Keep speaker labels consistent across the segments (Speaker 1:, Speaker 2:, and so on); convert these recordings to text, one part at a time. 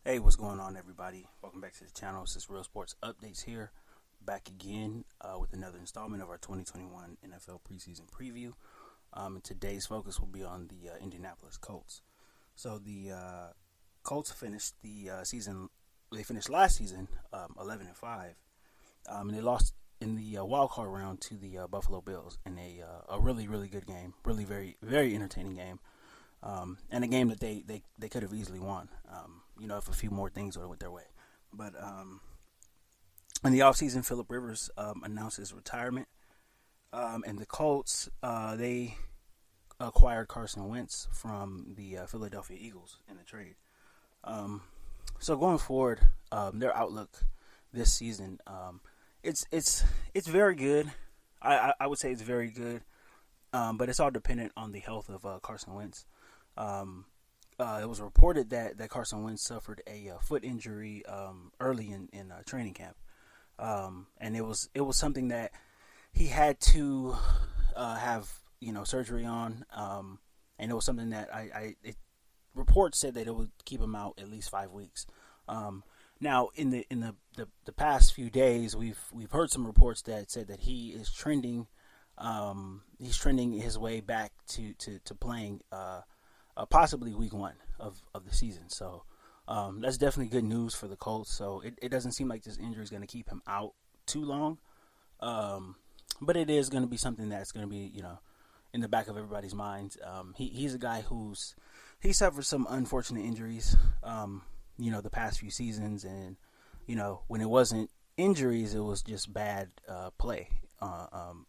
Speaker 1: Hey, what's going on, everybody? Welcome back to the channel. This is Real Sports Updates here, back again with another installment of our 2021 NFL preseason preview. And today's focus will be on the Indianapolis Colts. So the Colts finished the season. They finished last season 11-5, and they lost in the wild card round to the Buffalo Bills in a really good game, really very entertaining game. And a game that they could have easily won, if a few more things would have went their way. But in the offseason, Phillip Rivers announced his retirement, and the Colts, they acquired Carson Wentz from the Philadelphia Eagles in the trade. So going forward, their outlook this season, it's very good. I would say it's very good, but it's all dependent on the health of Carson Wentz. It was reported that Carson Wentz suffered a foot injury early in training camp, and it was something that he had to have surgery on, and it was something that reports said that it would keep him out at least 5 weeks. Now in the past few days, we've heard some reports that said that he is trending. He's trending his way back to playing. Possibly week 1 of the season. So that's definitely good news for the Colts. So it doesn't seem like this injury is going to keep him out too long. But it is going to be something that's going to be, in the back of everybody's minds. He's a guy he suffered some unfortunate injuries, the past few seasons. And, when it wasn't injuries, it was just bad play,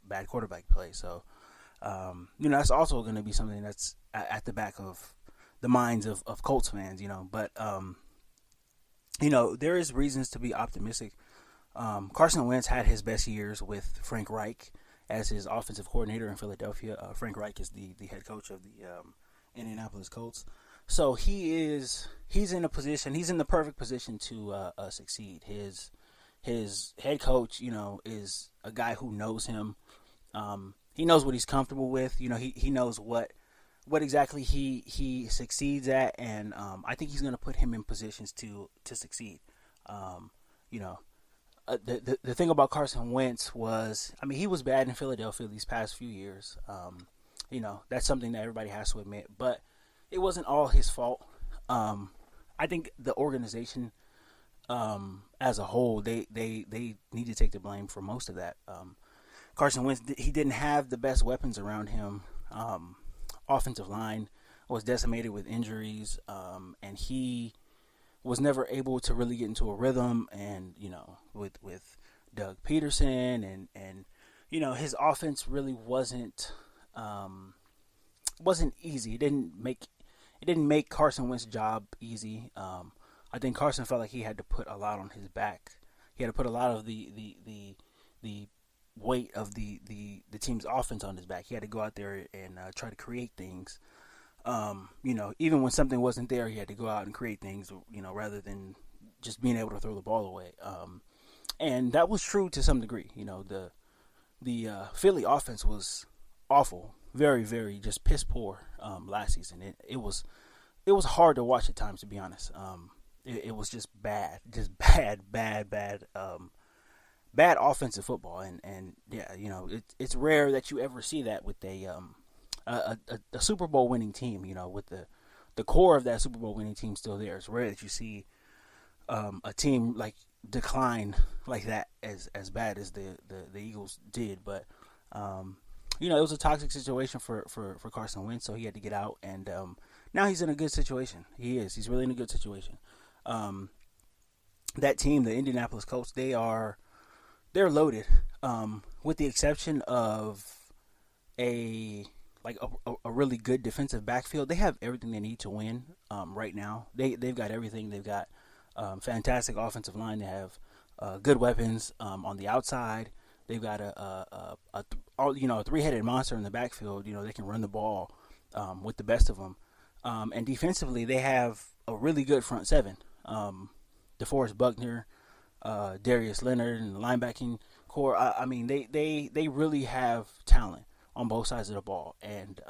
Speaker 1: bad quarterback play. So, that's also going to be something that's at the back of the minds of Colts fans, But, there is reasons to be optimistic. Carson Wentz had his best years with Frank Reich as his offensive coordinator in Philadelphia. Frank Reich is the head coach of the Indianapolis Colts. So he's in the perfect position to succeed. His head coach, is a guy who knows him. He knows what he's comfortable with. He knows what exactly he succeeds at, and I think he's going to put him in positions to succeed. The thing about Carson Wentz was, he was bad in Philadelphia these past few years. That's something that everybody has to admit, but it wasn't all his fault. I think the organization, as a whole, they need to take the blame for most of that. Carson Wentz, he didn't have the best weapons around him. Offensive line was decimated with injuries, and he was never able to really get into a rhythm. And with Doug Peterson and his offense really wasn't easy. It didn't make Carson Wentz's job easy. I think Carson felt like he had to put a lot on his back. He had to put a lot of the weight of the team's offense on his back. He had to go out there and try to create things. Even when something wasn't there, he had to go out and create things, rather than just being able to throw the ball away. And that was true to some degree. The Philly offense was awful, very just piss poor last season. It was hard to watch at times, to be honest. It was just bad, bad offensive football, and yeah, it's rare that you ever see that with a Super Bowl winning team. With the core of that Super Bowl winning team still there. It's rare that you see a team like decline like that as bad as the Eagles did. But it was a toxic situation for Carson Wentz, so he had to get out, and now he's in a good situation. He's really in a good situation. That team, the Indianapolis Colts, they're loaded, with the exception of a really good defensive backfield. They have everything they need to win right now. They've got everything. They've got fantastic offensive line. They have good weapons on the outside. They've got a three-headed monster in the backfield. They can run the ball with the best of them. And defensively, they have a really good front seven. DeForest Buckner, Darius Leonard, and the linebacking core. They really have talent on both sides of the ball, and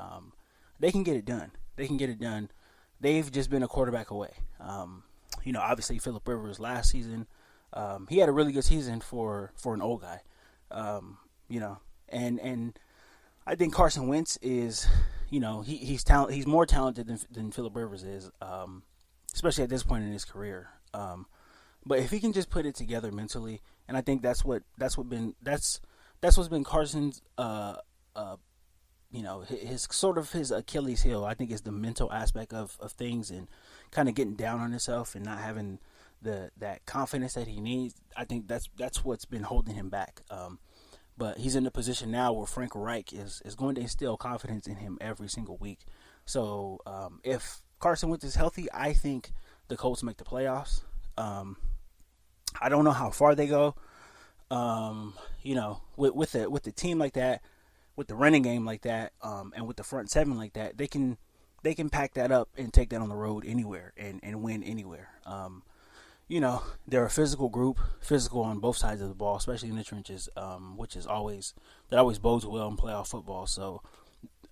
Speaker 1: they can get it done. They've just been a quarterback away. Obviously Phillip Rivers last season, he had a really good season for an old guy. Um, you know, and I think Carson Wentz is, he's more talented than Phillip Rivers is, especially at this point in his career. But if he can just put it together mentally, and I think that's what's been Carson's his sort of his Achilles heel. I think is the mental aspect of things and kind of getting down on himself and not having that confidence that he needs. I think that's what's been holding him back. But he's in a position now where Frank Reich is going to instill confidence in him every single week. So if Carson Wentz is healthy, I think the Colts make the playoffs. I don't know how far they go. With the team like that, with the running game like that, and with the front seven like that, they can pack that up and take that on the road anywhere and win anywhere. They're a physical group, physical on both sides of the ball, especially in the trenches, which is always bodes well in playoff football. So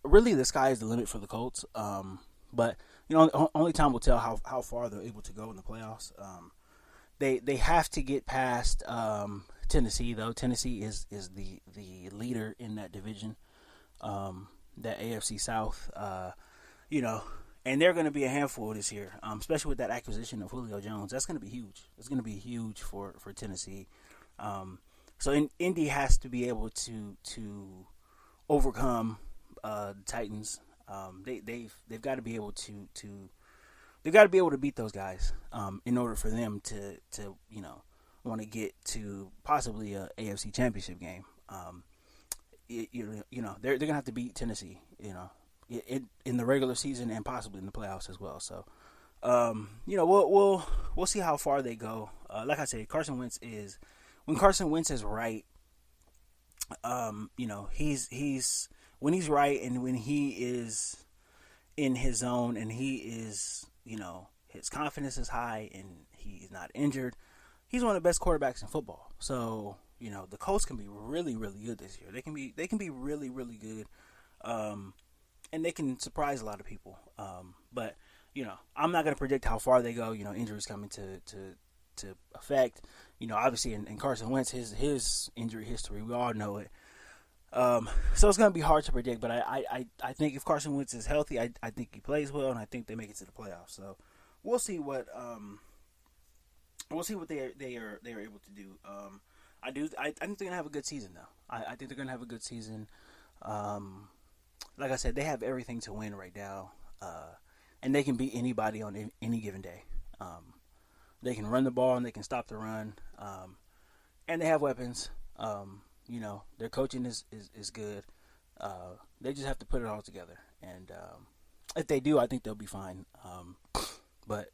Speaker 1: really the sky is the limit for the Colts. But only time will tell how far they're able to go in the playoffs. They have to get past Tennessee, though. Tennessee is the leader in that division, that AFC South. And they're going to be a handful this year, especially with that acquisition of Julio Jones. That's going to be huge. It's going to be huge for Tennessee. So Indy has to be able to overcome the Titans. They've got to be able to beat those guys in order for them to want to get to possibly a AFC Championship game. They're gonna have to beat Tennessee. In the regular season and possibly in the playoffs as well. So, we'll see how far they go. Like I said, when Carson Wentz is right, he's when he's right and when he is in his zone and he is, his confidence is high and he's not injured, he's one of the best quarterbacks in football. So, the Colts can be really, really good this year. They can be really, really good. And they can surprise a lot of people. But I'm not going to predict how far they go. Injuries coming to affect. Obviously, in Carson Wentz, his injury history, we all know it. So it's going to be hard to predict. But I think if Carson Wentz is healthy, I think he plays well, and I think they make it to the playoffs. So we'll see what they are able to do. I think they're going to have a good season though. I think they're going to have a good season. Like I said, they have everything to win right now, and they can beat anybody on any given day. They can run the ball and they can stop the run, and they have weapons. Their coaching is good. They just have to put it all together, and if they do, I think they'll be fine. But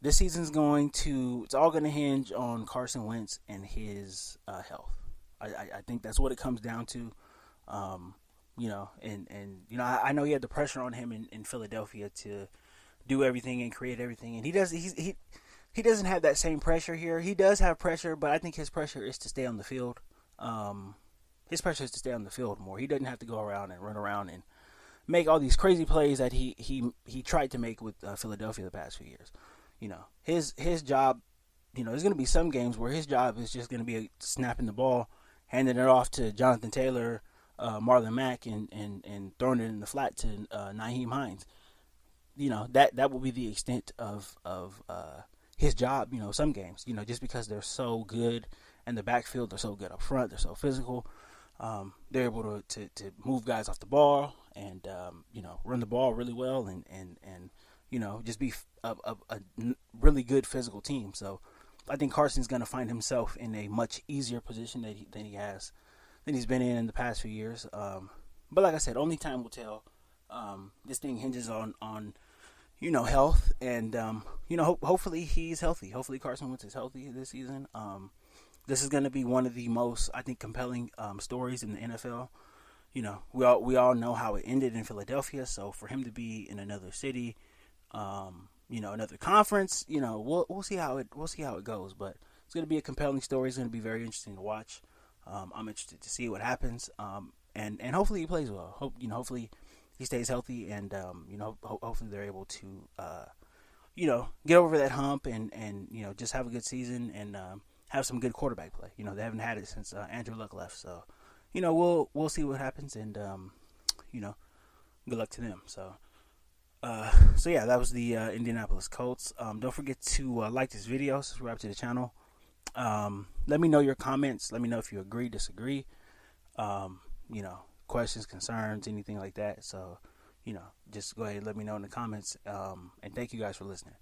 Speaker 1: this season's it's all going to hinge on Carson Wentz and his health. I think that's what it comes down to. I know he had the pressure on him in Philadelphia to do everything and create everything, and he doesn't have that same pressure here. He does have pressure, but I think his pressure is to stay on the field. His pressure is to stay on the field more. He doesn't have to go around and run around and make all these crazy plays that he tried to make with Philadelphia the past few years. His job. There's going to be some games where his job is just going to be snapping the ball, handing it off to Jonathan Taylor, Marlon Mack, and throwing it in the flat to Nyheim Hines. That will be the extent of his job. Some games. Just because they're so good and the backfield, they're so good up front, they're so physical. They're able to move guys off the ball and run the ball really well and just be a really good physical team. So I think Carson's going to find himself in a much easier position than he's been in the past few years. But like I said, only time will tell. This thing hinges on health, and hopefully he's healthy. Hopefully Carson Wentz is healthy this season. This is going to be one of the most, I think, compelling stories in the NFL. We all know how it ended in Philadelphia. So for him to be in another city, another conference, we'll see how it goes. But it's going to be a compelling story. It's going to be very interesting to watch. I'm interested to see what happens. And hopefully he plays well. Hopefully he stays healthy, and hopefully they're able to get over that hump and just have a good season and have some good quarterback play. They haven't had it since Andrew Luck left, so we'll see what happens, and good luck to them. So yeah, that was the Indianapolis Colts. Don't forget to like this video, subscribe to the channel. Let me know your comments. Let me know if you agree, disagree. Questions, concerns, anything like that. So, just go ahead and let me know in the comments. And thank you guys for listening.